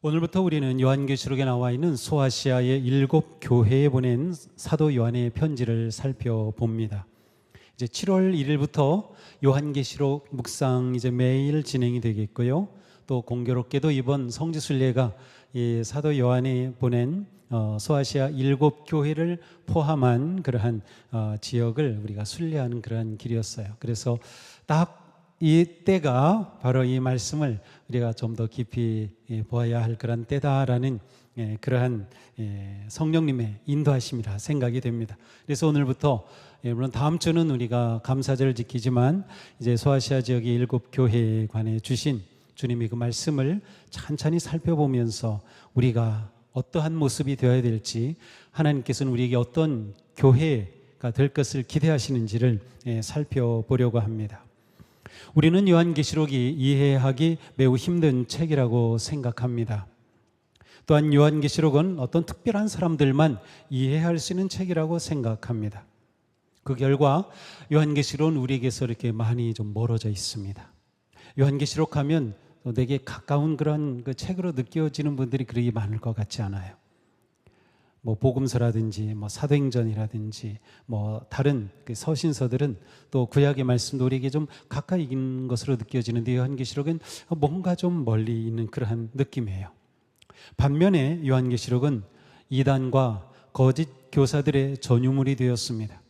오늘부터 우리는 요한계시록에 나와 있는 소아시아의 7교회에 보낸 사도 요한의 편지를 살펴봅니다. 이제 7월 1일부터 요한계시록 묵상 이제 매일 진행이 되겠고요. 또 공교롭게도 이번 성지순례가 이 사도 요한이 보낸 소아시아 7교회를 포함한 그러한 지역을 우리가 순례하는 그러한 길이었어요. 그래서 딱 이 때가 바로 이 말씀을 우리가 좀 더 깊이 보아야 할 그런 때다라는 그러한 성령님의 인도하심이라 생각이 됩니다. 그래서 오늘부터 물론 다음 주는 우리가 감사절을 지키지만 이제 소아시아 지역의 7교회에 관해 주신 주님의 그 말씀을 찬찬히 살펴보면서 우리가 어떠한 모습이 되어야 될지, 하나님께서는 우리에게 어떤 교회가 될 것을 기대하시는지를 살펴보려고 합니다. 우리는 요한계시록이 이해하기 매우 힘든 책이라고 생각합니다. 또한 요한계시록은 어떤 특별한 사람들만 이해할 수 있는 책이라고 생각합니다. 그 결과 요한계시록은 우리에게서 이렇게 많이 좀 멀어져 있습니다. 요한계시록 하면 내게 가까운 그런 그 책으로 느껴지는 분들이 그렇게 많을 것 같지 않아요. 뭐 복음서라든지 뭐 사도행전이라든지 뭐 다른 그 서신서들은 또 구약의 말씀도 우리에게 좀 가까이 있는 것으로 느껴지는데 요한계시록은 뭔가 좀 멀리 있는 그러한 느낌이에요. 반면에 요한계시록은 이단과 거짓 교사들의 전유물이 되었습니다.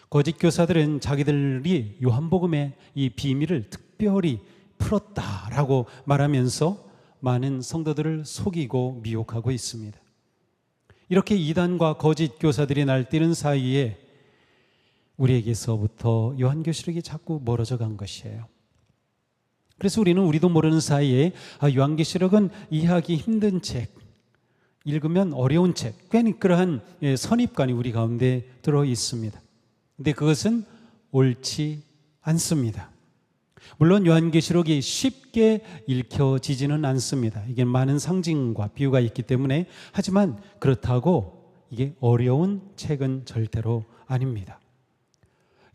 거짓 교사들은 자기들이 요한복음의 이 비밀을 특별히 풀었다라고 말하면서 많은 성도들을 속이고 미혹하고 있습니다. 이렇게 이단과 거짓 교사들이 날뛰는 사이에 우리에게서부터 요한계시록이 자꾸 멀어져 간 것이에요. 그래서 우리도 모르는 사이에 요한계시록은 이해하기 힘든 책, 읽으면 어려운 책, 괜히 그러한 선입관이 우리 가운데 들어 있습니다. 근데 그것은 옳지 않습니다. 물론 요한계시록이 쉽게 읽혀지지는 않습니다. 이게 많은 상징과 비유가 있기 때문에. 하지만 그렇다고 이게 어려운 책은 절대로 아닙니다.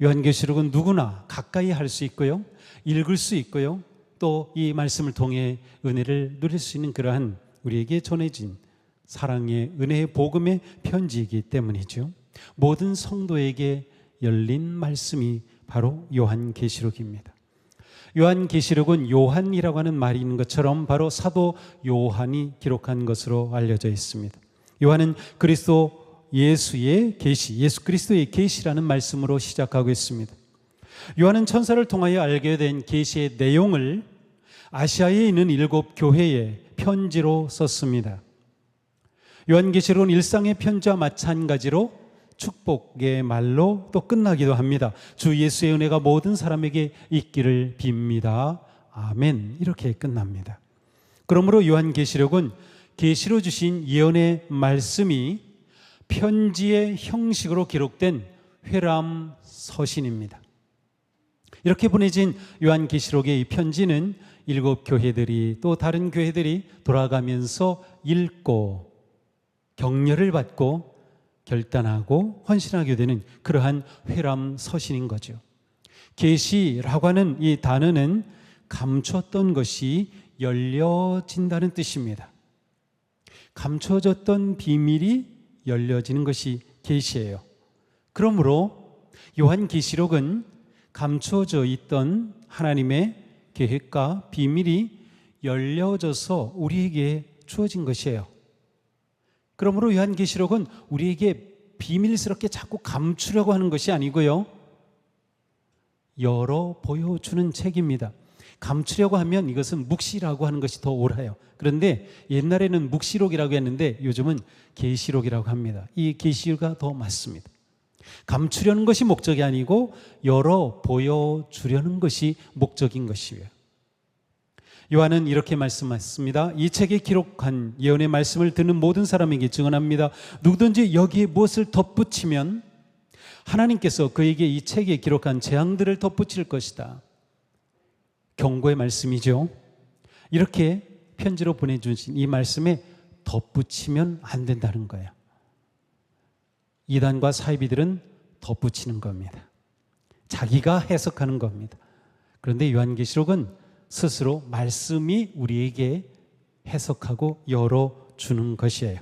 요한계시록은 누구나 가까이 할 수 있고요, 읽을 수 있고요, 또 이 말씀을 통해 은혜를 누릴 수 있는 그러한 우리에게 전해진 사랑의 은혜의 복음의 편지이기 때문이죠. 모든 성도에게 열린 말씀이 바로 요한계시록입니다. 요한계시록은 요한이라고 하는 말이 있는 것처럼 바로 사도 요한이 기록한 것으로 알려져 있습니다. 요한은 그리스도 예수의 계시, 예수 그리스도의 계시라는 말씀으로 시작하고 있습니다. 요한은 천사를 통하여 알게 된 계시의 내용을 아시아에 있는 7교회에 편지로 썼습니다. 요한계시록은 일상의 편지와 마찬가지로 축복의 말로 또 끝나기도 합니다. 주 예수의 은혜가 모든 사람에게 있기를 빕니다. 아멘. 이렇게 끝납니다. 그러므로 요한계시록은 계시로 주신 예언의 말씀이 편지의 형식으로 기록된 회람 서신입니다. 이렇게 보내진 요한계시록의 이 편지는 7교회들이 또 다른 교회들이 돌아가면서 읽고 격려를 받고 결단하고 헌신하게 되는 그러한 회람 서신인 거죠. 계시라고 하는 이 단어는 감췄던 것이 열려진다는 뜻입니다. 감춰졌던 비밀이 열려지는 것이 계시예요. 그러므로 요한계시록은 감춰져 있던 하나님의 계획과 비밀이 열려져서 우리에게 주어진 것이에요. 그러므로 요한계시록은 우리에게 비밀스럽게 자꾸 감추려고 하는 것이 아니고요, 열어 보여주는 책입니다. 감추려고 하면 이것은 묵시라고 하는 것이 더 옳아요. 그런데 옛날에는 묵시록이라고 했는데 요즘은 계시록이라고 합니다. 이 계시가 더 맞습니다. 감추려는 것이 목적이 아니고 열어 보여주려는 것이 목적인 것이에요. 요한은 이렇게 말씀하셨습니다. 이 책에 기록한 예언의 말씀을 듣는 모든 사람에게 증언합니다. 누구든지 여기에 무엇을 덧붙이면 하나님께서 그에게 이 책에 기록한 재앙들을 덧붙일 것이다. 경고의 말씀이죠. 이렇게 편지로 보내주신 이 말씀에 덧붙이면 안 된다는 거예요. 이단과 사이비들은 덧붙이는 겁니다. 자기가 해석하는 겁니다. 그런데 요한계시록은 스스로 말씀이 우리에게 해석하고 열어주는 것이에요.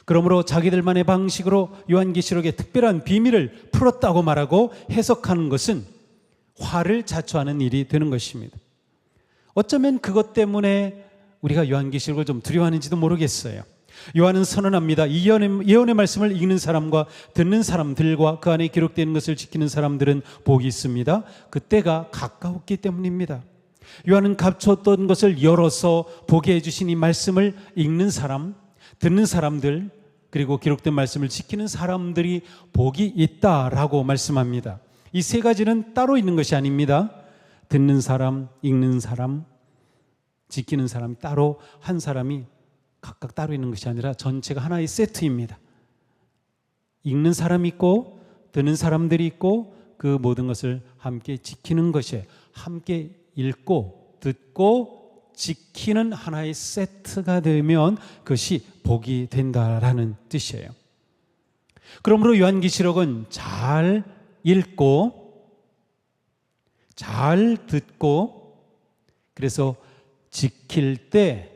그러므로 자기들만의 방식으로 요한계시록의 특별한 비밀을 풀었다고 말하고 해석하는 것은 화를 자초하는 일이 되는 것입니다. 어쩌면 그것 때문에 우리가 요한계시록을 좀 두려워하는지도 모르겠어요. 요한은 선언합니다. 이 예언의 말씀을 읽는 사람과 듣는 사람들과 그 안에 기록되어 있는 것을 지키는 사람들은 복이 있습니다. 그때가 가까웠기 때문입니다. 요한은 감췄던 것을 열어서 보게 해주신 이 말씀을 읽는 사람, 듣는 사람들, 그리고 기록된 말씀을 지키는 사람들이 복이 있다라고 말씀합니다. 이 세 가지는 따로 있는 것이 아닙니다. 듣는 사람, 읽는 사람, 지키는 사람이 따로, 한 사람이 각각 따로 있는 것이 아니라 전체가 하나의 세트입니다. 읽는 사람이 있고 듣는 사람들이 있고 그 모든 것을 함께 지키는 것이에요. 함께 읽고 듣고 지키는 하나의 세트가 되면 그것이 복이 된다라는 뜻이에요. 그러므로 요한계시록은 잘 읽고 잘 듣고 그래서 지킬 때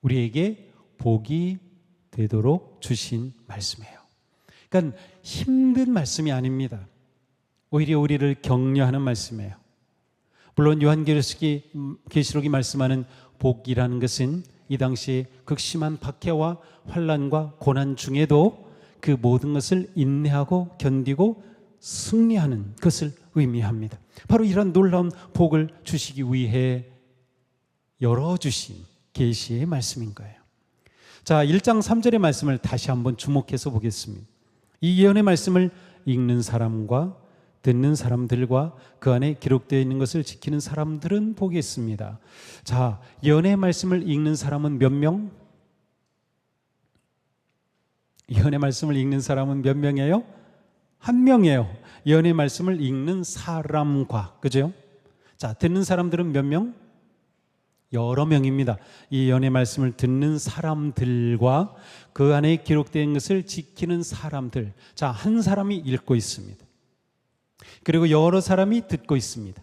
우리에게 복이 되도록 주신 말씀이에요. 그러니까 힘든 말씀이 아닙니다. 오히려 우리를 격려하는 말씀이에요. 물론 요한계시록이 말씀하는 복이라는 것은 이 당시에 극심한 박해와 환난과 고난 중에도 그 모든 것을 인내하고 견디고 승리하는 것을 의미합니다. 바로 이런 놀라운 복을 주시기 위해 열어주신 계시의 말씀인 거예요. 자, 1장 3절의 말씀을 다시 한번 주목해서 보겠습니다. 이 예언의 말씀을 읽는 사람과 듣는 사람들과 그 안에 기록되어 있는 것을 지키는 사람들은 복이 있습니다. 자, 예언의 말씀을 읽는 사람은 몇 명? 예언의 말씀을 읽는 사람은 몇 명이에요? 한 명이에요. 예언의 말씀을 읽는 사람과, 그죠? 자, 듣는 사람들은 몇 명? 여러 명입니다. 이 예언의 말씀을 듣는 사람들과 그 안에 기록된 것을 지키는 사람들. 자, 한 사람이 읽고 있습니다. 그리고 여러 사람이 듣고 있습니다.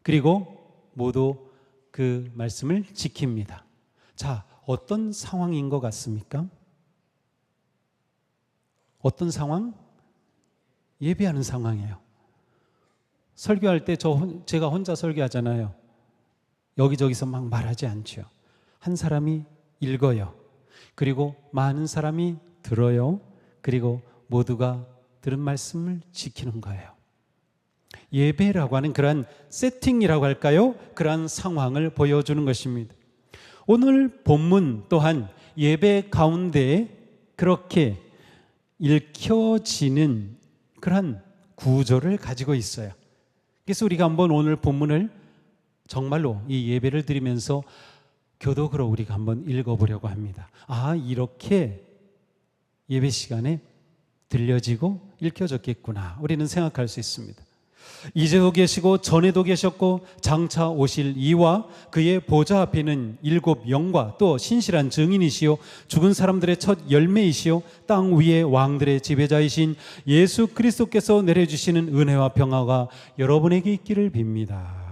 그리고 모두 그 말씀을 지킵니다. 자, 어떤 상황인 것 같습니까? 어떤 상황? 예배하는 상황이에요. 설교할 때 제가 혼자 설교하잖아요. 여기저기서 막 말하지 않죠. 한 사람이 읽어요. 그리고 많은 사람이 들어요. 그리고 모두가 들은 말씀을 지키는 거예요. 예배라고 하는 그러한 세팅이라고 할까요? 그러한 상황을 보여주는 것입니다. 오늘 본문 또한 예배 가운데 그렇게 읽혀지는 그러한 구조를 가지고 있어요. 그래서 우리가 한번 오늘 본문을 정말로 이 예배를 드리면서 교독으로 우리가 한번 읽어보려고 합니다. 아, 이렇게 예배 시간에 들려지고 읽혀졌겠구나. 우리는 생각할 수 있습니다. 이제도 계시고 전에도 계셨고 장차 오실 이와 그의 보좌 앞에는 7 영과 또 신실한 증인이시요 죽은 사람들의 첫 열매이시요 땅 위의 왕들의 지배자이신 예수 그리스도께서 내려주시는 은혜와 평화가 여러분에게 있기를 빕니다.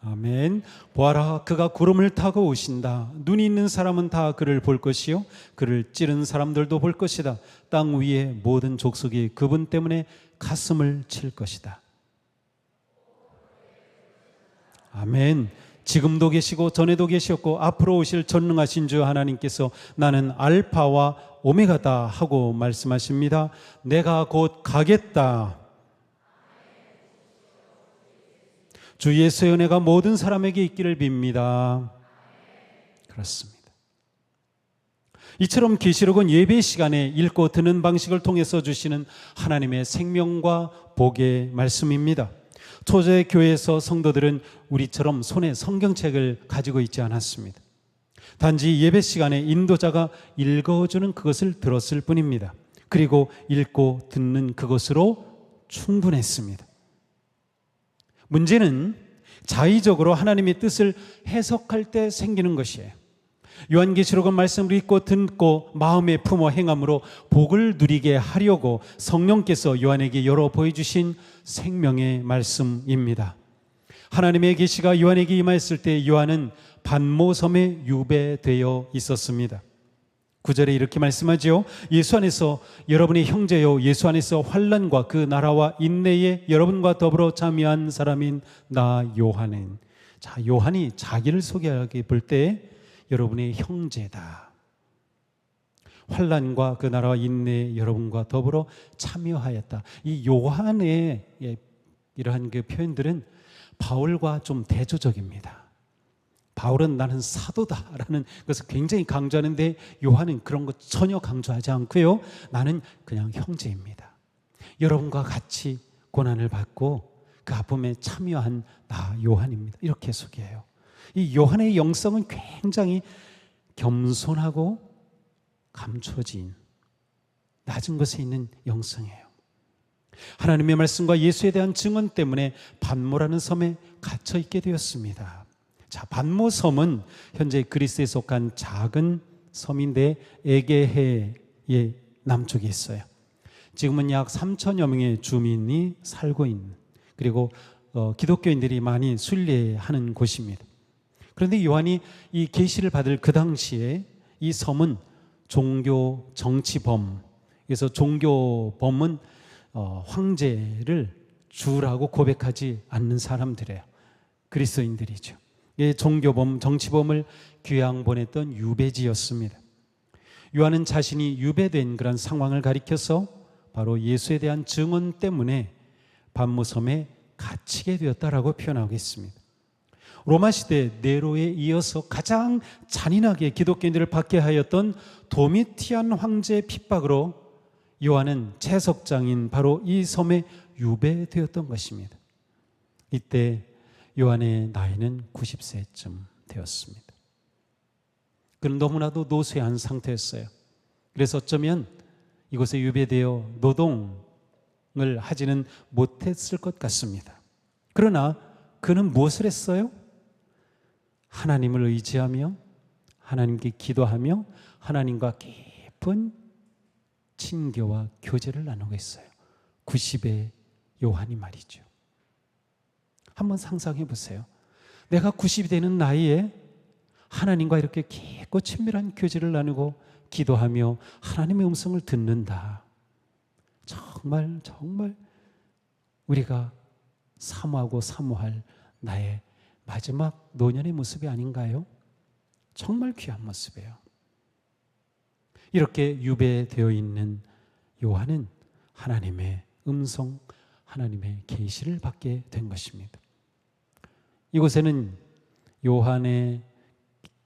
아멘. 보아라, 그가 구름을 타고 오신다. 눈이 있는 사람은 다 그를 볼 것이요 그를 찌른 사람들도 볼 것이다. 땅 위의 모든 족속이 그분 때문에 가슴을 칠 것이다. 아멘. 지금도 계시고 전에도 계셨고 앞으로 오실 전능하신 주 하나님께서 나는 알파와 오메가다 하고 말씀하십니다. 내가 곧 가겠다. 주 예수의 은혜가 모든 사람에게 있기를 빕니다. 그렇습니다. 이처럼 계시록은 예배 시간에 읽고 듣는 방식을 통해서 주시는 하나님의 생명과 복의 말씀입니다. 초대 교회에서 성도들은 우리처럼 손에 성경책을 가지고 있지 않았습니다. 단지 예배 시간에 인도자가 읽어주는 그것을 들었을 뿐입니다. 그리고 읽고 듣는 그것으로 충분했습니다. 문제는 자의적으로 하나님의 뜻을 해석할 때 생기는 것이에요. 요한계시록은 말씀을 읽고 듣고 마음에 품어 행함으로 복을 누리게 하려고 성령께서 요한에게 열어 보여주신 생명의 말씀입니다. 하나님의 계시가 요한에게 임하였을 때 요한은 반모섬에 유배되어 있었습니다. 9절에 이렇게 말씀하죠. 예수 안에서 여러분의 형제요, 예수 안에서 환난과 그 나라와 인내에 여러분과 더불어 참여한 사람인 나 요한은. 자, 요한이 자기를 소개하게 볼 때 여러분의 형제다. 환난과 그 나라와 인내에 여러분과 더불어 참여하였다. 이 요한의 이러한 그 표현들은 바울과 좀 대조적입니다. 바울은 나는 사도다라는 것을 굉장히 강조하는데 요한은 그런 것 전혀 강조하지 않고요. 나는 그냥 형제입니다. 여러분과 같이 고난을 받고 그 아픔에 참여한 나 요한입니다. 이렇게 소개해요. 이 요한의 영성은 굉장히 겸손하고 감춰진 낮은 곳에 있는 영성이에요. 하나님의 말씀과 예수에 대한 증언 때문에 반모라는 섬에 갇혀 있게 되었습니다. 자, 반모섬은 현재 그리스에 속한 작은 섬인데 에게해의 남쪽에 있어요. 지금은 약 3천여 명의 주민이 살고 있는, 그리고 기독교인들이 많이 순례하는 곳입니다. 그런데 요한이 이 계시를 받을 그 당시에 이 섬은 종교 정치범, 그래서 종교범은 황제를 주라고 고백하지 않는 사람들이에요. 그리스도인들이죠. 종교범, 정치범을 귀양 보냈던 유배지였습니다. 요한은 자신이 유배된 그런 상황을 가리켜서 바로 예수에 대한 증언 때문에 반모섬에 갇히게 되었다라고 표현하고 있습니다. 로마 시대 네로에 이어서 가장 잔인하게 기독교인들을 박해하였던 도미티안 황제의 핍박으로 요한은 채석장인 바로 이 섬에 유배되었던 것입니다. 이때 요한의 나이는 90세쯤 되었습니다. 그는 너무나도 노쇠한 상태였어요. 그래서 어쩌면 이곳에 유배되어 노동을 하지는 못했을 것 같습니다. 그러나 그는 무엇을 했어요? 하나님을 의지하며 하나님께 기도하며 하나님과 깊은 친교와 교제를 나누고 있어요. 90의 요한이 말이죠. 한번 상상해 보세요. 내가 90이 되는 나이에 하나님과 이렇게 깊고 친밀한 교제를 나누고 기도하며 하나님의 음성을 듣는다. 정말 우리가 사모하고 사모할 나의 마지막 노년의 모습이 아닌가요? 정말 귀한 모습이에요. 이렇게 유배되어 있는 요한은 하나님의 음성, 하나님의 계시를 받게 된 것입니다. 이곳에는 요한의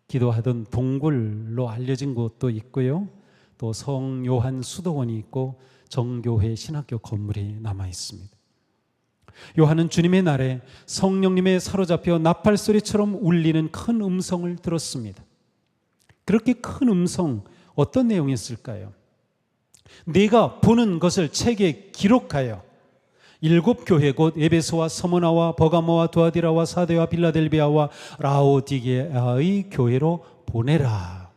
기도하던 동굴로 알려진 곳도 있고요. 또 성요한 수도원이 있고 정교회 신학교 건물이 남아 있습니다. 요한은 주님의 날에 성령님에 사로잡혀 나팔소리처럼 울리는 큰 음성을 들었습니다. 그렇게 큰 음성, 어떤 내용이었을까요? 네가 보는 것을 책에 기록하여 7 교회 곧 에베소와 서머나와 버가모와 두아디라와 사데와 빌라델비아와 라오디게아의 교회로 보내라.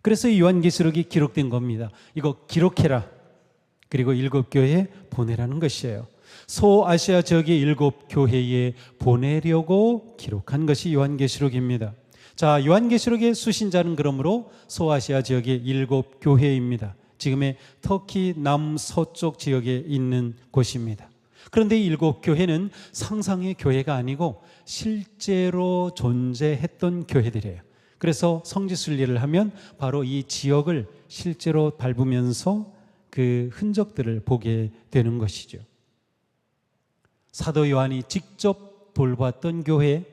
그래서 이 요한계시록이 기록된 겁니다. 이거 기록해라. 그리고 7 교회에 보내라는 것이에요. 소아시아 지역의 7 교회에 보내려고 기록한 것이 요한계시록입니다. 자, 요한계시록의 수신자는 그러므로 소아시아 지역의 7 교회입니다. 지금의 터키 남서쪽 지역에 있는 곳입니다. 그런데 이 7 교회는 상상의 교회가 아니고 실제로 존재했던 교회들이에요. 그래서 성지순례를 하면 바로 이 지역을 실제로 밟으면서 그 흔적들을 보게 되는 것이죠. 사도 요한이 직접 돌봤던 교회,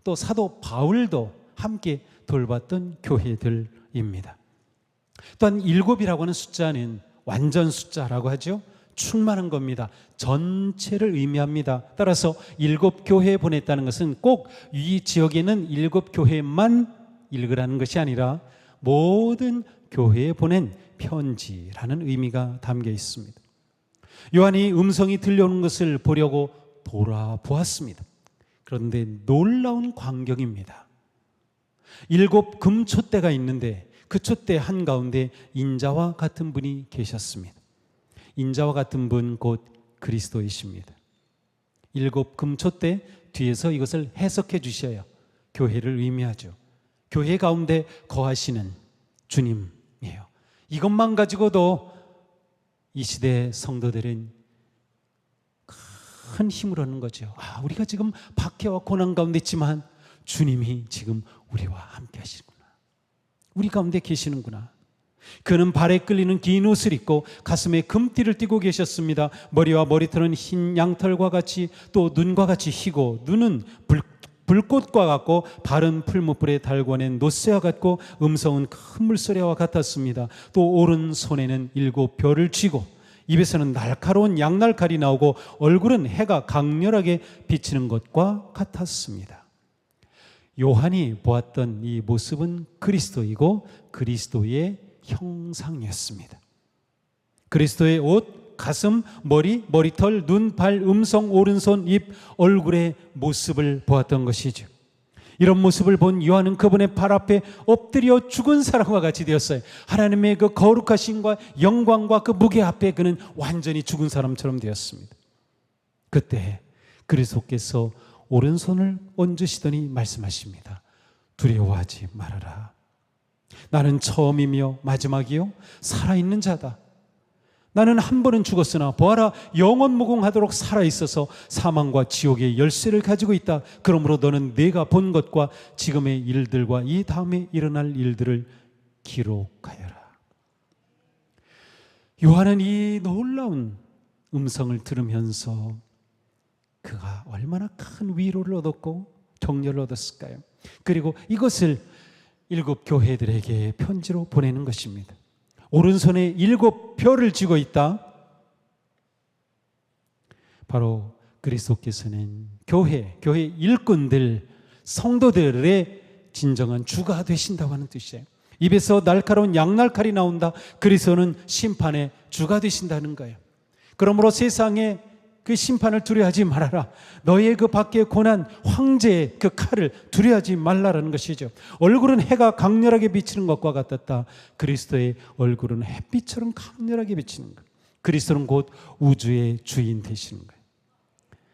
또 사도 바울도 함께 돌봤던 교회들입니다. 또한 7이라고 하는 숫자는 완전 숫자라고 하죠. 충만한 겁니다. 전체를 의미합니다. 따라서 7 교회에 보냈다는 것은 꼭 이 지역에 있는 7 교회만 읽으라는 것이 아니라 모든 교회에 보낸 편지라는 의미가 담겨 있습니다. 요한이 음성이 들려오는 것을 보려고 돌아보았습니다. 그런데 놀라운 광경입니다. 7 금촛대가 있는데 그 촛대 한가운데 인자와 같은 분이 계셨습니다. 인자와 같은 분 곧 그리스도이십니다. 7 금촛대 뒤에서 이것을 해석해 주셔야 교회를 의미하죠. 교회 가운데 거하시는 주님이에요. 이것만 가지고도 이 시대 성도들은 큰 힘을 얻는 거죠. 우리가 지금 박해와 고난 가운데 있지만 주님이 지금 우리와 함께 하시는구나. 우리 가운데 계시는구나. 그는 발에 끌리는 긴 옷을 입고 가슴에 금띠를 띠고 계셨습니다. 머리와 머리털은 흰 양털과 같이 또 눈과 같이 희고 눈은 불꽃과 같고 발은 풀무불에 달궈낸 노새와 같고 음성은 큰 물소리와 같았습니다. 또 오른손에는 7 별을 쥐고 입에서는 날카로운 양날칼이 나오고 얼굴은 해가 강렬하게 비치는 것과 같았습니다. 요한이 보았던 이 모습은 그리스도이고 그리스도의 형상이었습니다. 그리스도의 옷, 가슴, 머리, 머리털, 눈, 발, 음성, 오른손, 입, 얼굴의 모습을 보았던 것이죠. 이런 모습을 본 요한은 그분의 발 앞에 엎드려 죽은 사람과 같이 되었어요. 하나님의 그 거룩하심과 영광과 그 무게 앞에 그는 완전히 죽은 사람처럼 되었습니다. 그때 그리스도께서 오른손을 얹으시더니 말씀하십니다. 두려워하지 말아라. 나는 처음이며 마지막이요 살아있는 자다. 나는 한 번은 죽었으나 보아라 영원무궁하도록 살아있어서 사망과 지옥의 열쇠를 가지고 있다. 그러므로 너는 내가 본 것과 지금의 일들과 이 다음에 일어날 일들을 기록하여라. 요한은 이 놀라운 음성을 들으면서 그가 얼마나 큰 위로를 얻었고 격려를 얻었을까요? 그리고 이것을 7 교회들에게 편지로 보내는 것입니다. 오른손에 7 별을 쥐고 있다. 바로 그리스도께서는 교회 일꾼들, 성도들의 진정한 주가 되신다고 하는 뜻이에요. 입에서 날카로운 양날칼이 나온다. 그리스도는 심판의 주가 되신다는 거예요. 그러므로 세상에 그 심판을 두려워하지 말아라. 너의 그 밖의 고난, 황제의 그 칼을 두려워하지 말라라는 것이죠. 얼굴은 해가 강렬하게 비치는 것과 같았다. 그리스도의 얼굴은 햇빛처럼 강렬하게 비치는 것. 그리스도는 곧 우주의 주인 되시는 거예요.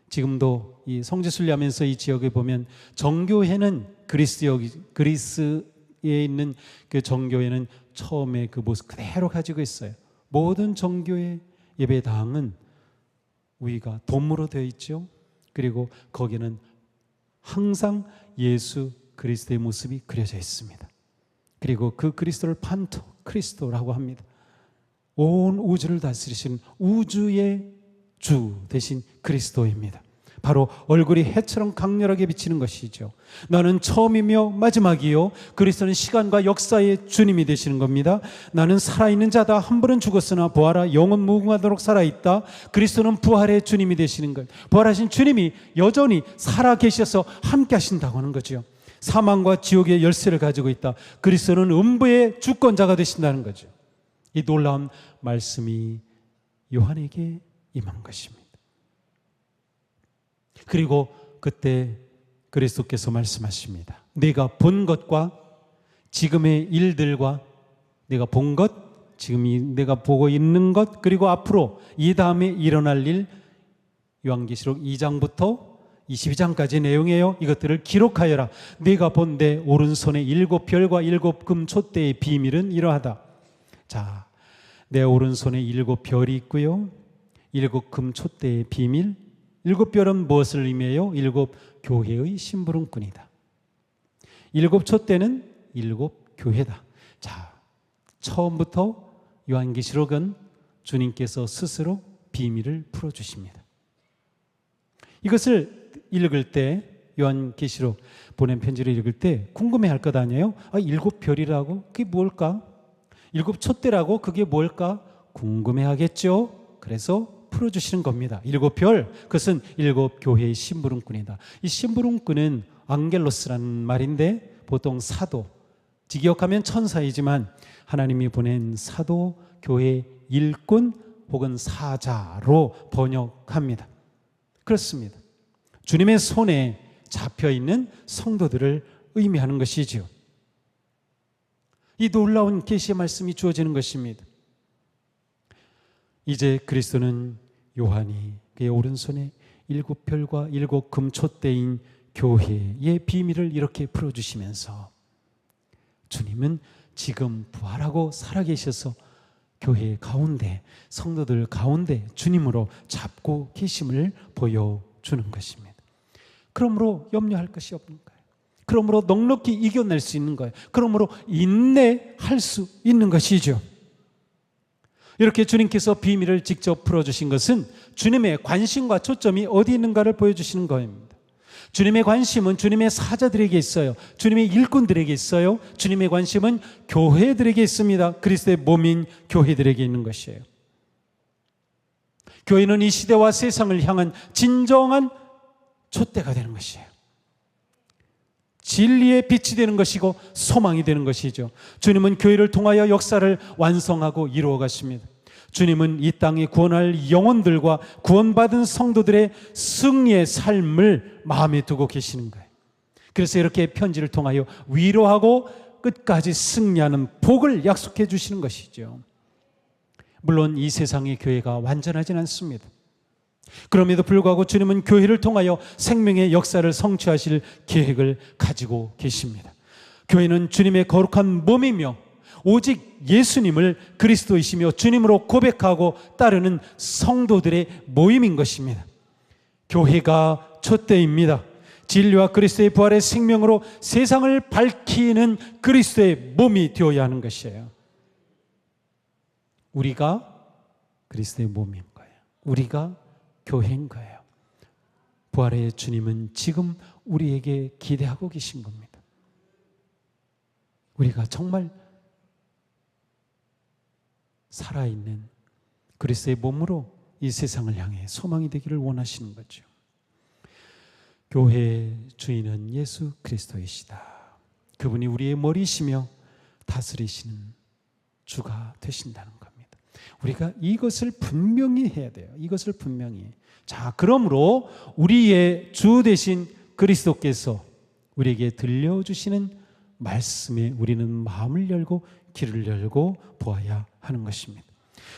지금도 이 성지순례하면서 이 지역에 보면 정교회는 그리스에 있는 그 정교회는 처음에 그 모습 그대로 가지고 있어요. 모든 정교회 예배당은 위가 돔으로 되어 있죠. 그리고 거기는 항상 예수 그리스도의 모습이 그려져 있습니다. 그리고 그 그리스도를 판토 크리스토라고 합니다. 온 우주를 다스리신 우주의 주 되신 그리스도입니다. 바로 얼굴이 해처럼 강렬하게 비치는 것이죠. 나는 처음이며 마지막이요 그리스도는 시간과 역사의 주님이 되시는 겁니다. 나는 살아있는 자다. 한 번은 죽었으나 보아라 영원무궁하도록 살아있다. 그리스도는 부활의 주님이 되시는 것. 부활하신 주님이 여전히 살아계셔서 함께 하신다고 하는 거죠. 사망과 지옥의 열쇠를 가지고 있다. 그리스도는 음부의 주권자가 되신다는 거죠. 이 놀라운 말씀이 요한에게 임한 것입니다. 그리고 그때 그리스도께서 말씀하십니다. 내가 본 것과 지금의 일들과 내가 본 것, 지금 내가 보고 있는 것, 그리고 앞으로 이 다음에 일어날 일, 요한계시록 2장부터 22장까지 내용이에요. 이것들을 기록하여라. 내가 본 내 오른손에 7 별과 7 금촛대의 비밀은 이러하다. 자, 내 오른손에 7 별이 있고요 7 금촛대의 비밀. 7 별은 무엇을 의미해요? 7 교회의 심부름꾼이다. 7 촛대는 7 교회다. 자, 처음부터 요한계시록은 주님께서 스스로 비밀을 풀어주십니다. 이것을 읽을 때 요한계시록 보낸 편지를 읽을 때 궁금해할 것 아니에요? 7 별이라고? 그게 뭘까? 7 촛대라고? 그게 뭘까? 궁금해하겠죠? 그래서 풀어주시는 겁니다. 7 별, 그것은 7 교회의 심부름꾼이다. 이 심부름꾼은 앙겔로스라는 말인데 보통 사도, 직역하면 천사이지만 하나님이 보낸 사도, 교회 일꾼 혹은 사자로 번역합니다. 그렇습니다. 주님의 손에 잡혀 있는 성도들을 의미하는 것이지요. 이 놀라운 계시의 말씀이 주어지는 것입니다. 이제 그리스도는 요한이 그의 오른손에 7별과 7 금촛대인 교회의 비밀을 이렇게 풀어주시면서 주님은 지금 부활하고 살아계셔서 교회 가운데, 성도들 가운데 주님으로 잡고 계심을 보여주는 것입니다. 그러므로 염려할 것이 없는 거예요. 그러므로 넉넉히 이겨낼 수 있는 거예요. 그러므로 인내할 수 있는 것이죠. 이렇게 주님께서 비밀을 직접 풀어주신 것은 주님의 관심과 초점이 어디 있는가를 보여주시는 것입니다. 주님의 관심은 주님의 사자들에게 있어요. 주님의 일꾼들에게 있어요. 주님의 관심은 교회들에게 있습니다. 그리스도의 몸인 교회들에게 있는 것이에요. 교회는 이 시대와 세상을 향한 진정한 촛대가 되는 것이에요. 진리의 빛이 되는 것이고 소망이 되는 것이죠. 주님은 교회를 통하여 역사를 완성하고 이루어 가십니다. 주님은 이 땅에 구원할 영혼들과 구원받은 성도들의 승리의 삶을 마음에 두고 계시는 거예요. 그래서 이렇게 편지를 통하여 위로하고 끝까지 승리하는 복을 약속해 주시는 것이죠. 물론 이 세상의 교회가 완전하진 않습니다. 그럼에도 불구하고 주님은 교회를 통하여 생명의 역사를 성취하실 계획을 가지고 계십니다. 교회는 주님의 거룩한 몸이며 오직 예수님을 그리스도이시며 주님으로 고백하고 따르는 성도들의 모임인 것입니다. 교회가 촛대입니다. 진리와 그리스도의 부활의 생명으로 세상을 밝히는 그리스도의 몸이 되어야 하는 것이에요. 우리가 그리스도의 몸인 거예요. 우리가 교회인 거예요. 부활의 주님은 지금 우리에게 기대하고 계신 겁니다. 우리가 정말 살아있는 그리스도의 몸으로 이 세상을 향해 소망이 되기를 원하시는 거죠. 교회의 주인은 예수 그리스도이시다. 그분이 우리의 머리시며 다스리시는 주가 되신다는 겁니다. 우리가 이것을 분명히 해야 돼요. 이것을 분명히. 자, 그러므로 우리의 주 되신 그리스도께서 우리에게 들려주시는 말씀에 우리는 마음을 열고 귀를 열고 보아야 하는 것입니다.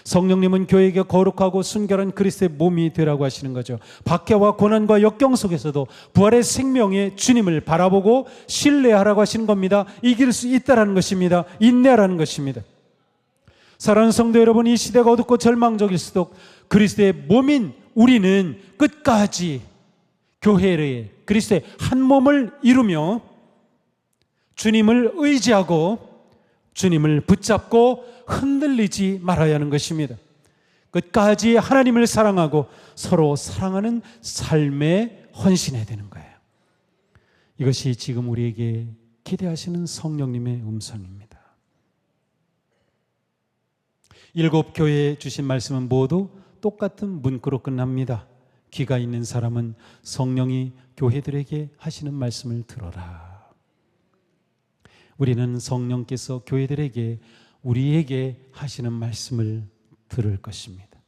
성령님은 교회에게 거룩하고 순결한 그리스도의 몸이 되라고 하시는 거죠. 박해와 고난과 역경 속에서도 부활의 생명의 주님을 바라보고 신뢰하라고 하시는 겁니다. 이길 수 있다라는 것입니다. 인내하라는 것입니다. 사랑하는 성도 여러분, 이 시대가 어둡고 절망적일수록 그리스도의 몸인 우리는 끝까지 교회의 그리스도의 한 몸을 이루며 주님을 의지하고 주님을 붙잡고 흔들리지 말아야 하는 것입니다. 끝까지 하나님을 사랑하고 서로 사랑하는 삶에 헌신해야 되는 거예요. 이것이 지금 우리에게 기대하시는 성령님의 음성입니다. 7 교회에 주신 말씀은 모두 똑같은 문구로 끝납니다. 귀가 있는 사람은 성령이 교회들에게 하시는 말씀을 들어라. 우리는 성령께서 교회들에게 우리에게 하시는 말씀을 들을 것입니다.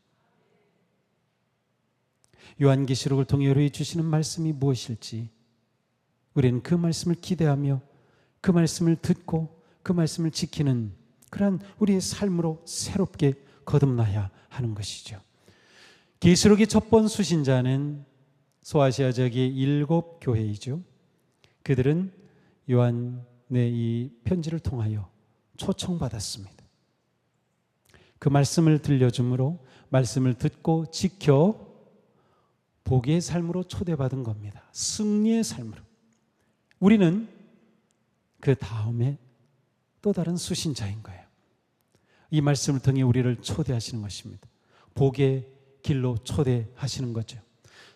요한계시록을 통해 우리에게 주시는 말씀이 무엇일지 우리는 그 말씀을 기대하며 그 말씀을 듣고 그 말씀을 지키는 그러한 우리의 삶으로 새롭게 거듭나야 하는 것이죠. 계시록의 첫 번 수신자는 소아시아 지역의 7 교회이죠. 그들은 요한의 이 편지를 통하여 초청받았습니다. 그 말씀을 들려줌으로 말씀을 듣고 지켜 복의 삶으로 초대받은 겁니다. 승리의 삶으로. 우리는 그 다음에 또 다른 수신자인 거예요. 이 말씀을 통해 우리를 초대하시는 것입니다. 복의 길로 초대하시는 거죠.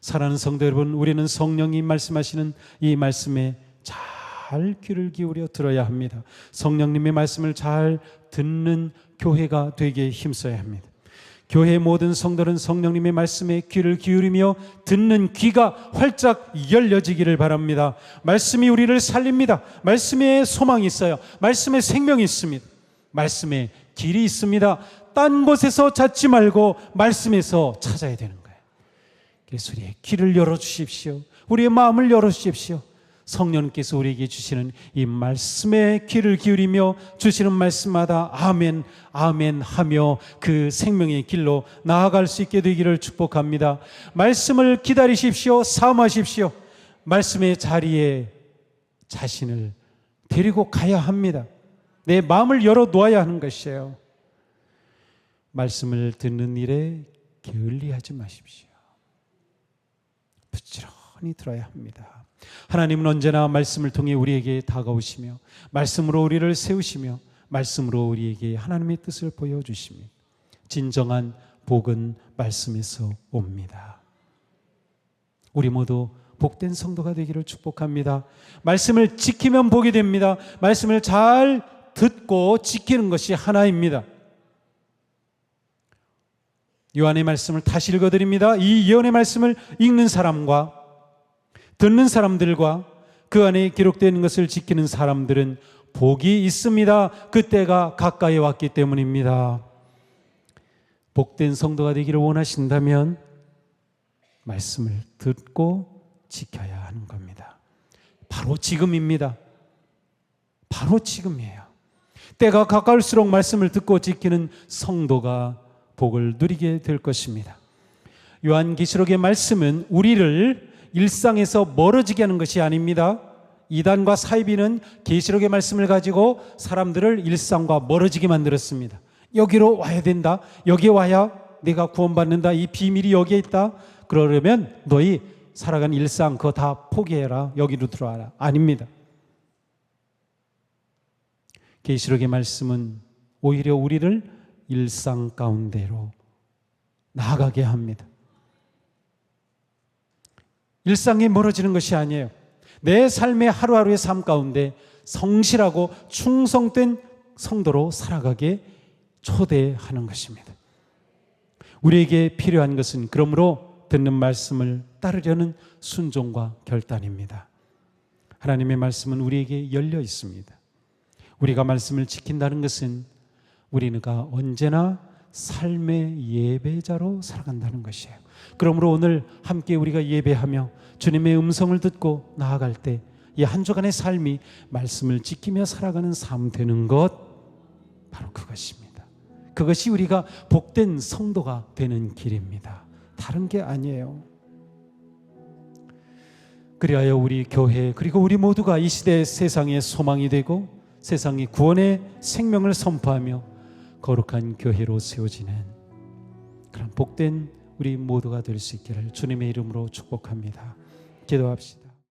사랑하는 성도 여러분, 우리는 성령이 말씀하시는 이 말씀에 잘 귀를 기울여 들어야 합니다. 성령님의 말씀을 잘 듣는 교회가 되기에 힘써야 합니다. 교회의 모든 성도는 성령님의 말씀에 귀를 기울이며 듣는 귀가 활짝 열려지기를 바랍니다. 말씀이 우리를 살립니다. 말씀에 소망이 있어요. 말씀에 생명이 있습니다. 말씀에 길이 있습니다. 딴 곳에서 찾지 말고 말씀에서 찾아야 되는 거예요. 그래서 우리의 귀를 열어주십시오. 우리의 마음을 열어주십시오. 성령께서 우리에게 주시는 이 말씀에 귀를 기울이며 주시는 말씀마다 아멘, 아멘 하며 그 생명의 길로 나아갈 수 있게 되기를 축복합니다. 말씀을 기다리십시오. 사모하십시오. 말씀의 자리에 자신을 데리고 가야 합니다. 내 마음을 열어 놓아야 하는 것이에요. 말씀을 듣는 일에 게을리하지 마십시오. 부지런히 들어야 합니다. 하나님은 언제나 말씀을 통해 우리에게 다가오시며 말씀으로 우리를 세우시며 말씀으로 우리에게 하나님의 뜻을 보여주십니다. 진정한 복은 말씀에서 옵니다. 우리 모두 복된 성도가 되기를 축복합니다. 말씀을 지키면 복이 됩니다. 말씀을 잘 듣고 지키는 것이 하나입니다. 요한의 말씀을 다시 읽어드립니다. 이 예언의 말씀을 읽는 사람과 듣는 사람들과 그 안에 기록되는 것을 지키는 사람들은 복이 있습니다. 그때가 가까이 왔기 때문입니다. 복된 성도가 되기를 원하신다면 말씀을 듣고 지켜야 하는 겁니다. 바로 지금입니다. 바로 지금이에요. 때가 가까울수록 말씀을 듣고 지키는 성도가 복을 누리게 될 것입니다. 요한계시록의 말씀은 우리를 일상에서 멀어지게 하는 것이 아닙니다. 이단과 사이비는 계시록의 말씀을 가지고 사람들을 일상과 멀어지게 만들었습니다. 여기로 와야 된다. 여기 와야 내가 구원받는다. 이 비밀이 여기에 있다. 그러려면 너희 살아가는 일상 그거 다 포기해라. 여기로 들어와라. 아닙니다. 계시록의 말씀은 오히려 우리를 일상 가운데로 나아가게 합니다. 일상이 멀어지는 것이 아니에요. 내 삶의 하루하루의 삶 가운데 성실하고 충성된 성도로 살아가게 초대하는 것입니다. 우리에게 필요한 것은 그러므로 듣는 말씀을 따르려는 순종과 결단입니다. 하나님의 말씀은 우리에게 열려 있습니다. 우리가 말씀을 지킨다는 것은 우리가 언제나 삶의 예배자로 살아간다는 것이에요. 그러므로 오늘 함께 우리가 예배하며 주님의 음성을 듣고 나아갈 때 이 한 주간의 삶이 말씀을 지키며 살아가는 삶 되는 것, 바로 그것입니다. 그것이 우리가 복된 성도가 되는 길입니다. 다른 게 아니에요. 그리하여 우리 교회 그리고 우리 모두가 이 시대 세상의 소망이 되고 세상이 구원의 생명을 선포하며 거룩한 교회로 세워지는 그런 복된 우리 모두가 될 수 있기를 주님의 이름으로 축복합니다. 기도합시다.